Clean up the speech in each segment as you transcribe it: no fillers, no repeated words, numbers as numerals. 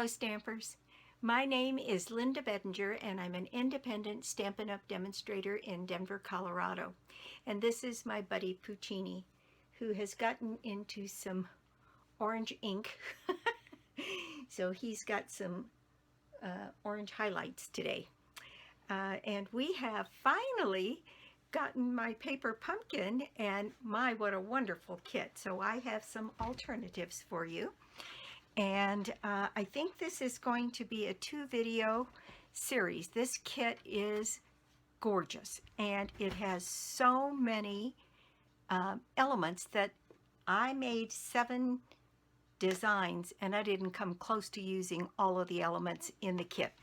Hello Stampers, my name is Linda Bedinger and I'm an independent Stampin' Up! Demonstrator in Denver, Colorado. And this is my buddy Puccini, who has gotten into some orange ink. So he's got some orange highlights today. And we have finally gotten my paper pumpkin, and my, what a wonderful kit. So I have some alternatives for you. And I think this is going to be a 2-video series. This kit is gorgeous, and it has so many elements that I made 7 designs, and I didn't come close to using all of the elements in the kit.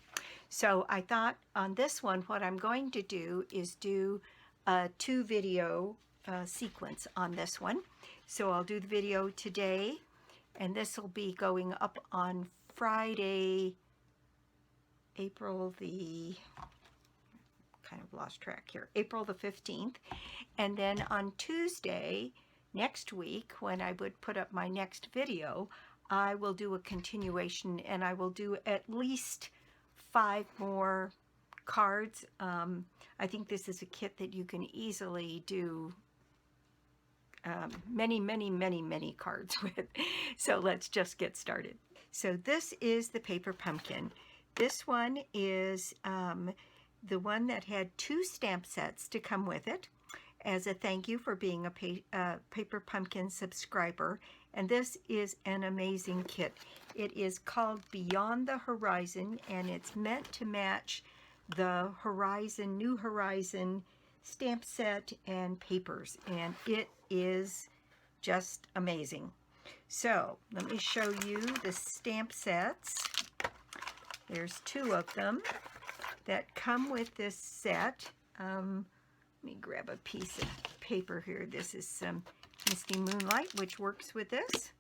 So I thought on this one, what I'm going to do is do a 2-video sequence on this one. So I'll do the video today, and this will be going up on Friday, April the, kind of lost track here, April the 15th. And then on Tuesday next week, when I would put up my next video, I will do a continuation, and I will do at least 5 more cards. I think this is a kit that you can easily do many cards with. So let's just get started. So this is the paper pumpkin. This one is the one that had 2 stamp sets to come with it as a thank you for being a paper pumpkin subscriber. And this is an amazing kit. It is called Beyond the Horizon, and it's meant to match the Horizon, New Horizon stamp set and papers, and it is just amazing. So let me show you the stamp sets. There's 2 of them that come with this set. Let me grab a piece of paper here. This is some Misty Moonlight, which works with this.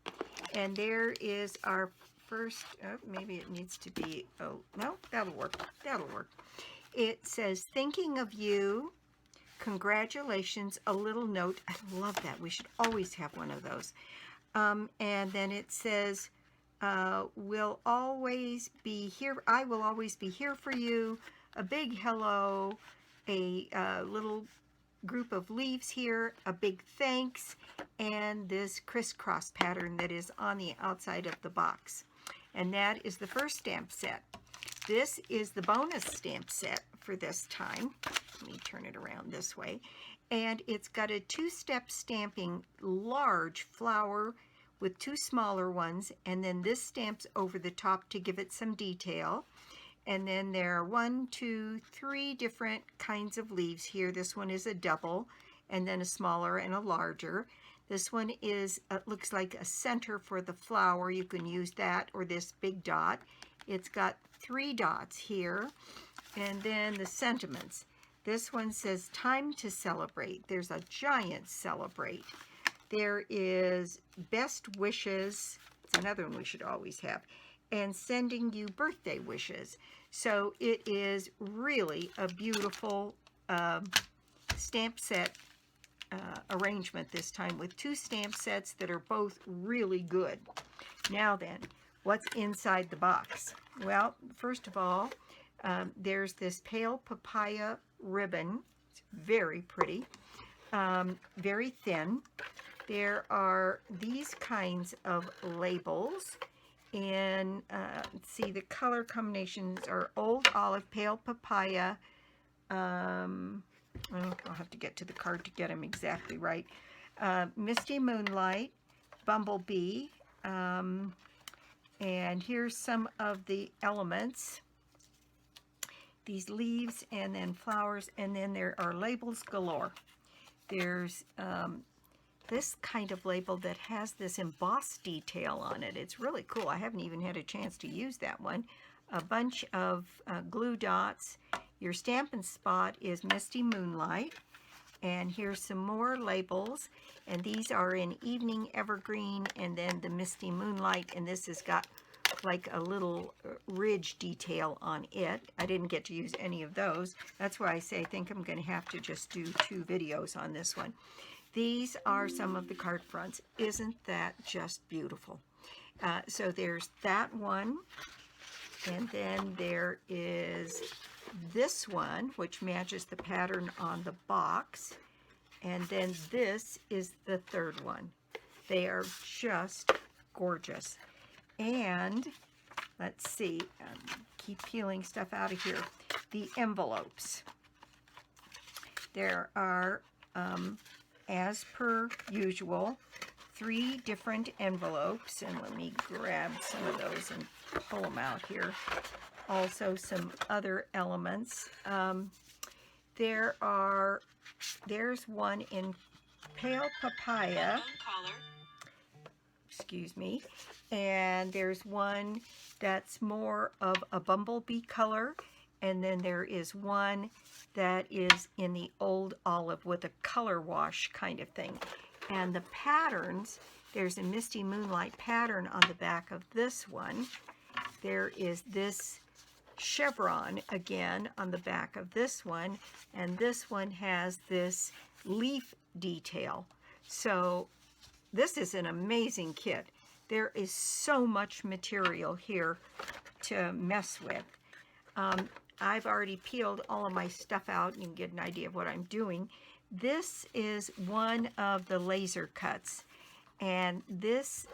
And there is our first, oh, maybe it needs to be, oh, no, that'll work. That'll work. It says, thinking of you, congratulations, a little note. I love that. We should always have one of those. And then it says, will always be here. I will always be here for you. A big hello, a little group of leaves here, a big thanks, and this crisscross pattern that is on the outside of the box. And that is the first stamp set. This is the bonus stamp set for this time. Let me turn it around this way. And it's got a 2-step stamping, large flower with 2 smaller ones, and then this stamps over the top to give it some detail. And then there are 1, 2, 3 different kinds of leaves here. This one is a double, and then a smaller and a larger. This one is, looks like a center for the flower. You can use that or this big dot. It's got 3 dots here. And then the sentiments. This one says, time to celebrate. There's a giant celebrate. There is best wishes. It's another one we should always have. And sending you birthday wishes. So it is really a beautiful stamp set arrangement this time, with 2 stamp sets that are both really good. Now then, what's inside the box? Well, first of all, there's this pale papaya ribbon. It's very pretty, very thin. There are these kinds of labels, and let's see, the color combinations are old olive, pale papaya. I'll have to get to the card to get them exactly right. Misty Moonlight, Bumblebee, and here's some of the elements. These leaves, and then flowers, and then there are labels galore. There's this kind of label that has this embossed detail on it. It's really cool. I haven't even had a chance to use that one. A bunch of glue dots. Your Stampin' Spot is Misty Moonlight. And here's some more labels. And these are in Evening Evergreen, and then the Misty Moonlight. And this has got like a little ridge detail on it. I didn't get to use any of those. That's why I say I think I'm going to have to just do 2 videos on this one. These are some of the card fronts. Isn't that just beautiful? So there's that one. And then there is this one, which matches the pattern on the box. And then this is the third one. They are just gorgeous. And let's see, keep peeling stuff out of here. The envelopes. There are, as per usual, 3 different envelopes. And let me grab some of those and pull them out here. Also some other elements. There's one in pale papaya. Excuse me. And there's one that's more of a bumblebee color. And then there is one that is in the old olive with a color wash kind of thing. And the patterns, there's a Misty Moonlight pattern on the back of this one. There is this chevron again on the back of this one. And this one has this leaf detail. So this is an amazing kit. There is so much material here to mess with. I've already peeled all of my stuff out. You can get an idea of what I'm doing. This is one of the laser cuts. And this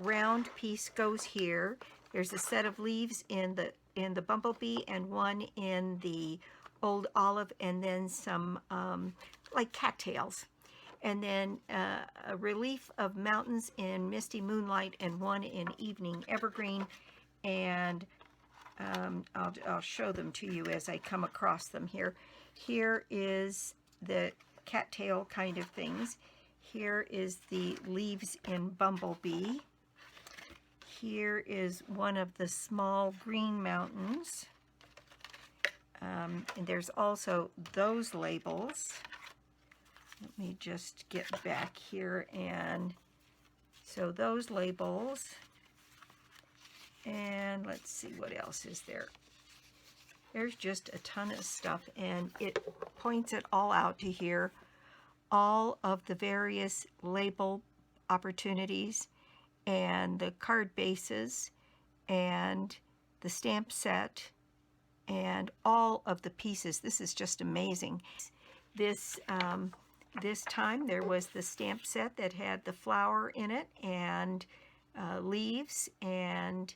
round piece goes here. There's a set of leaves in the bumblebee and one in the old olive, and then some like cattails. And then a relief of mountains in Misty Moonlight and one in Evening Evergreen. And I'll show them to you as I come across them here. Here is the cattail kind of things. Here is the leaves in Bumblebee. Here is one of the small green mountains. And there's also those labels. Let me just get back here. And so those labels. And let's see what else is there. There's just a ton of stuff, and it points it all out to here. All of the various label opportunities and the card bases and the stamp set and all of the pieces. This is just amazing. This time there was the stamp set that had the flower in it and leaves, and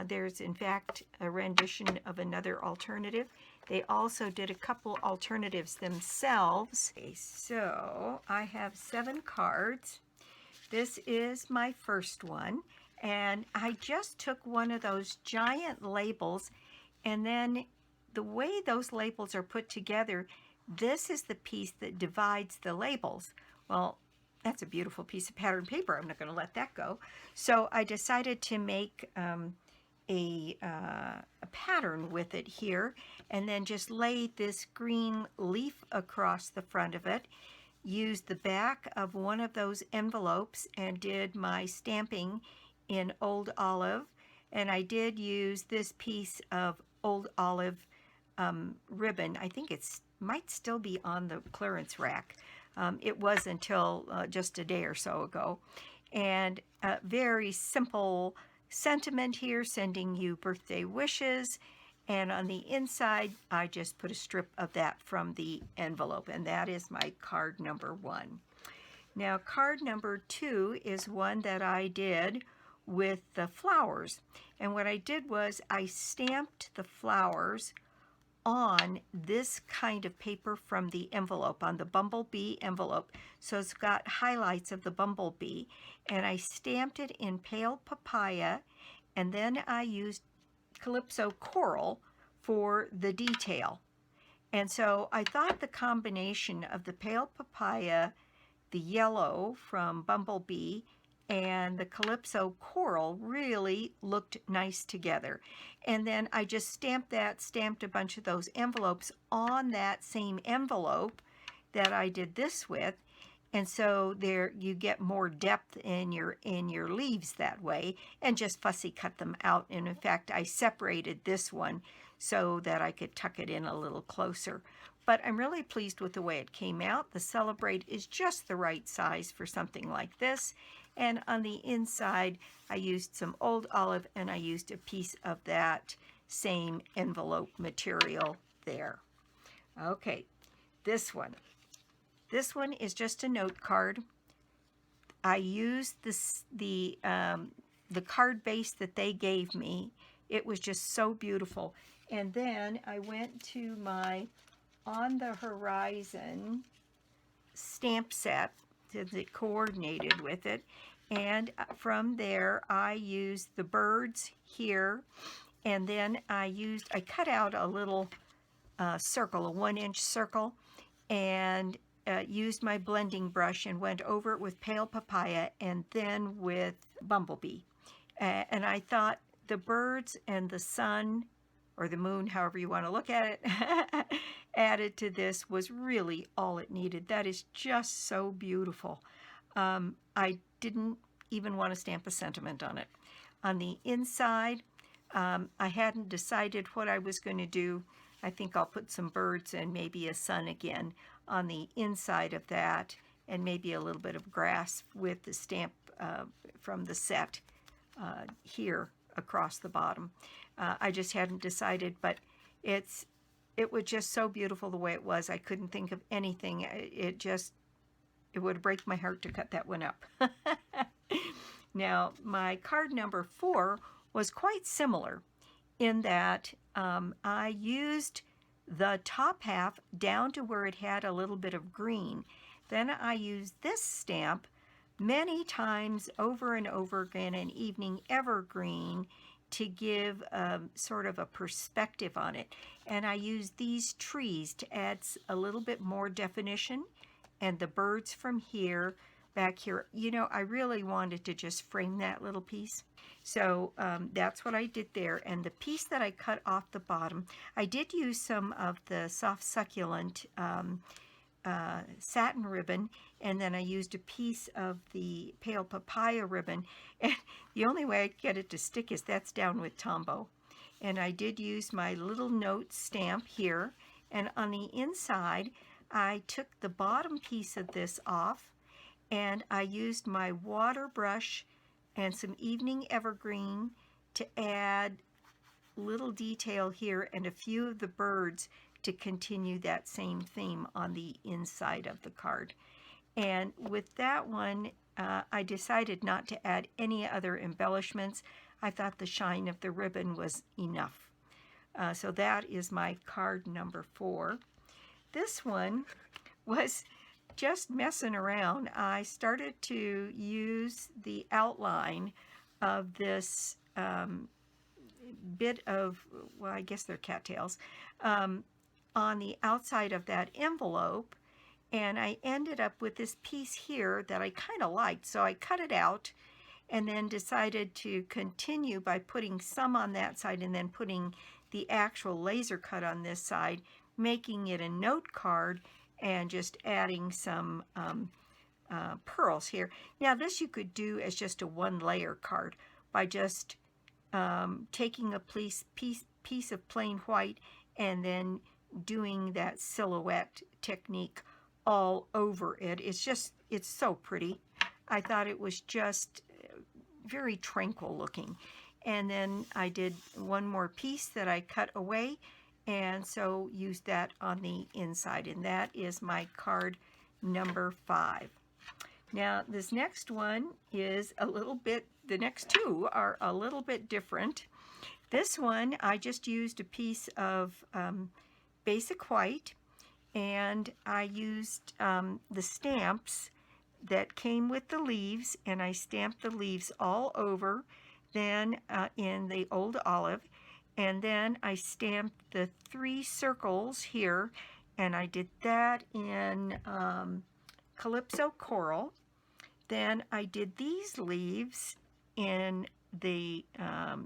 there's in fact a rendition of another alternative. They also did a couple alternatives themselves. Okay, so I have 7 cards. This is my first one, and I just took one of those giant labels, and then the way those labels are put together, this is the piece that divides the labels. Well, that's a beautiful piece of pattern paper. I'm not going to let that go. So I decided to make a pattern with it here, and then just lay this green leaf across the front of it. Used the back of one of those envelopes and did my stamping in old olive, and I did use this piece of old olive ribbon. I think it's might still be on the clearance rack. It was until just a day or so ago. And very simple sentiment here, sending you birthday wishes. And on the inside, I just put a strip of that from the envelope, and that is my card number 1. Now, card number 2 is one that I did with the flowers. And what I did was I stamped the flowers on this kind of paper from the envelope, on the Bumblebee envelope. So it's got highlights of the Bumblebee. And I stamped it in pale papaya, and then I used Calypso coral for the detail. And so I thought the combination of the pale papaya, the yellow from Bumblebee, and the Calypso coral really looked nice together. And then I just stamped a bunch of those envelopes on that same envelope that I did this with. And so there you get more depth in your leaves that way, and just fussy cut them out. And in fact, I separated this one so that I could tuck it in a little closer. but I'm really pleased with the way it came out. The Celebrate is just the right size for something like this. And on the inside, I used some old olive, and I used a piece of that same envelope material there. Okay, this one. This one is just a note card. I used the card base that they gave me. It was just so beautiful. And then I went to my On the Horizon stamp set, since it coordinated with it. And from there, I used the birds here. And then I cut out a little circle, a 1-inch circle, and used my blending brush and went over it with Pale Papaya and then with Bumblebee. And I thought the birds and the sun, or the moon, however you want to look at it, added to this was really all it needed. That is just so beautiful. I didn't even want to stamp a sentiment on it. On the inside, I hadn't decided what I was going to do. I think I'll put some birds and maybe a sun again on the inside of that, and maybe a little bit of grass with the stamp from the set here across the bottom. I just hadn't decided, but it was just so beautiful the way it was. I couldn't think of anything. It would break my heart to cut that one up. Now, my card number 4 was quite similar in that I used the top half down to where it had a little bit of green. Then I used this stamp many times over and over again, an evening evergreen, to give sort of a perspective on it. And I used these trees to add a little bit more definition, and the birds from here, back here. You know, I really wanted to just frame that little piece. So that's what I did there. And the piece that I cut off the bottom, I did use some of the soft succulent satin ribbon, and then I used a piece of the Pale Papaya ribbon. And the only way I get it to stick is that's down with Tombow. And I did use my little note stamp here. And on the inside, I took the bottom piece of this off, and I used my water brush and some evening evergreen to add little detail here and a few of the birds to continue that same theme on the inside of the card. And with that one, I decided not to add any other embellishments. I thought the shine of the ribbon was enough. So that is my card number 4. This one was just messing around. I started to use the outline of this bit of, well, I guess they're cattails, on the outside of that envelope, and I ended up with this piece here that I kind of liked, so I cut it out and then decided to continue by putting some on that side and then putting the actual laser cut on this side, making it a note card and just adding some pearls here. Now this you could do as just a 1-layer card by just taking a piece of plain white and then doing that silhouette technique all over it. It's so pretty. I thought it was just very tranquil looking. And then I did one more piece that I cut away, and so used that on the inside, and that is my card number 5. Now this next one is a little bit, the next 2 are a little bit different. This one I just used a piece of basic white, and I used the stamps that came with the leaves, and I stamped the leaves all over, then in the old olive, and then I stamped the 3 circles here, and I did that in Calypso Coral. Then I did these leaves in the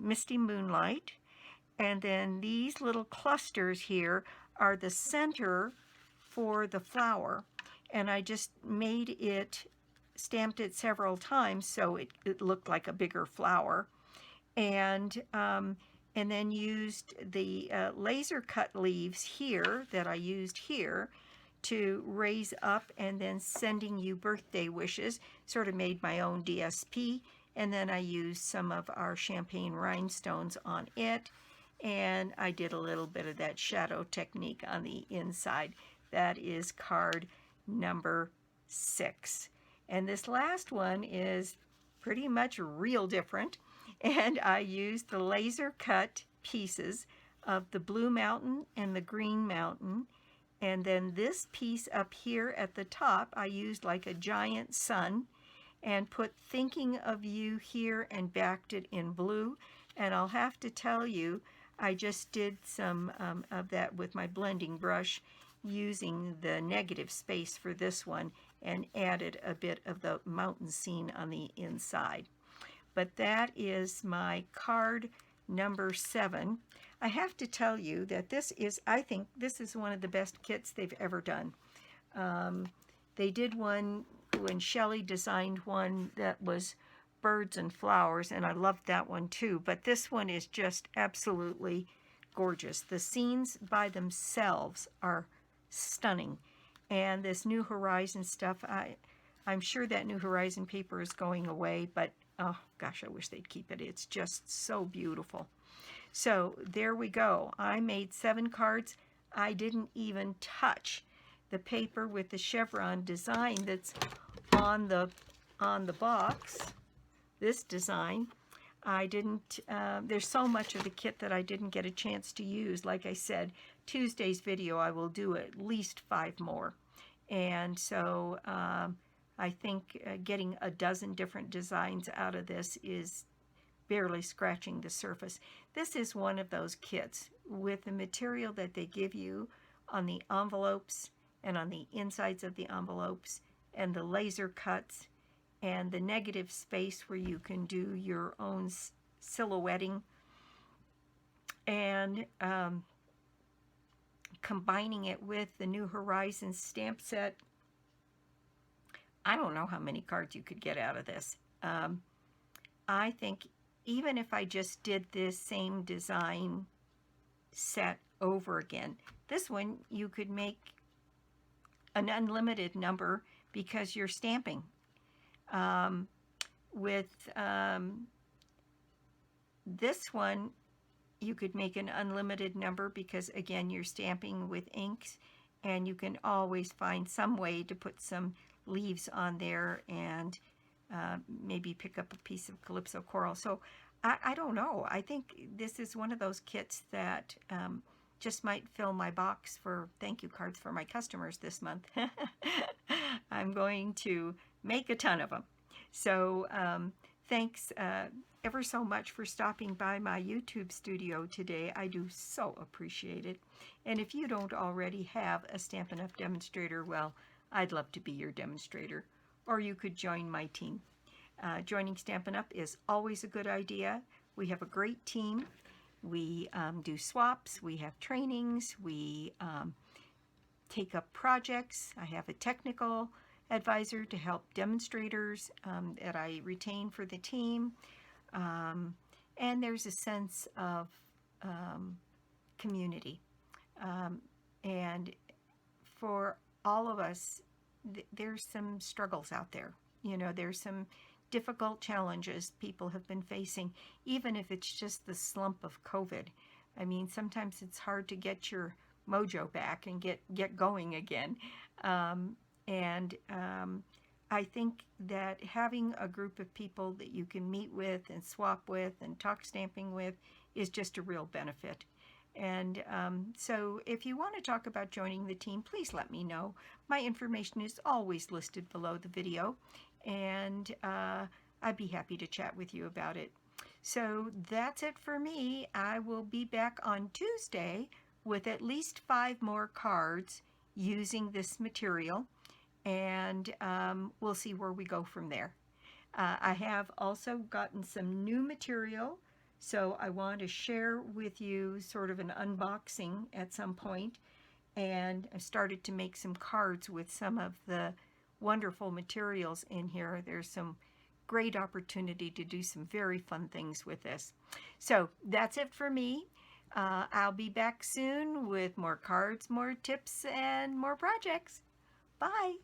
Misty Moonlight, and then these little clusters here are the center for the flower, and I just made it, stamped it several times so it looked like a bigger flower. And and then used the laser cut leaves here that I used here to raise up, and then sending you birthday wishes. Sort of made my own DSP, and then I used some of our champagne rhinestones on it, and I did a little bit of that shadow technique on the inside. That is card number 6. And this last one is pretty much real different, and I used the laser cut pieces of the blue mountain and the green mountain, and then this piece up here at the top I used like a giant sun and put thinking of you here and backed it in blue. And I'll have to tell you, I just did some of that with my blending brush using the negative space for this one, and added a bit of the mountain scene on the inside. But that is my card number 7. I have to tell you that this is, I think this is one of the best kits they've ever done. They did one when Shelley designed one that was birds and flowers, and I loved that one too, but this one is just absolutely gorgeous. The scenes by themselves are stunning, and this New Horizon stuff, I'm sure that New Horizon paper is going away, but oh gosh, I wish they'd keep it. It's just so beautiful. So there we go. I made 7 cards. I didn't even touch the paper with the chevron design that's on the box. This design, I didn't, there's so much of the kit that I didn't get a chance to use. Like I said, Tuesday's video I will do at least 5 more. And so I think getting a dozen different designs out of this is barely scratching the surface. This is one of those kits with the material that they give you on the envelopes and on the insides of the envelopes, and the laser cuts, and the negative space where you can do your own silhouetting, and combining it with the New Horizons stamp set. I don't know how many cards you could get out of this. I think even if I just did this same design set over again, this one you could make an unlimited number because you're stamping. With this one, you could make an unlimited number because, again, you're stamping with inks, and you can always find some way to put some leaves on there, and maybe pick up a piece of Calypso coral. So I don't know. I think this is one of those kits that just might fill my box for thank you cards for my customers this month. I'm going to make a ton of them. So thanks ever so much for stopping by my YouTube studio today. I do so appreciate it. And if you don't already have a Stampin' Up! Demonstrator, well, I'd love to be your demonstrator. Or you could join my team. Joining Stampin' Up! Is always a good idea. We have a great team. We do swaps, we have trainings, we take up projects. I have a technical advisor to help demonstrators that I retain for the team. And there's a sense of community. And for all of us, there's some struggles out there. You know, there's some difficult challenges people have been facing, even if it's just the slump of COVID. I mean, sometimes it's hard to get your mojo back and get going again. I think that having a group of people that you can meet with and swap with and talk stamping with is just a real benefit. And so if you want to talk about joining the team, please let me know. My information is always listed below the video, and I'd be happy to chat with you about it. So that's it for me. I will be back on Tuesday with at least 5 more cards using this material, and we'll see where we go from there. I have also gotten some new material, so I want to share with you sort of an unboxing at some point. And I've started to make some cards with some of the wonderful materials in here. There's some great opportunity to do some very fun things with this. So that's it for me. I'll be back soon with more cards, more tips, and more projects. Bye.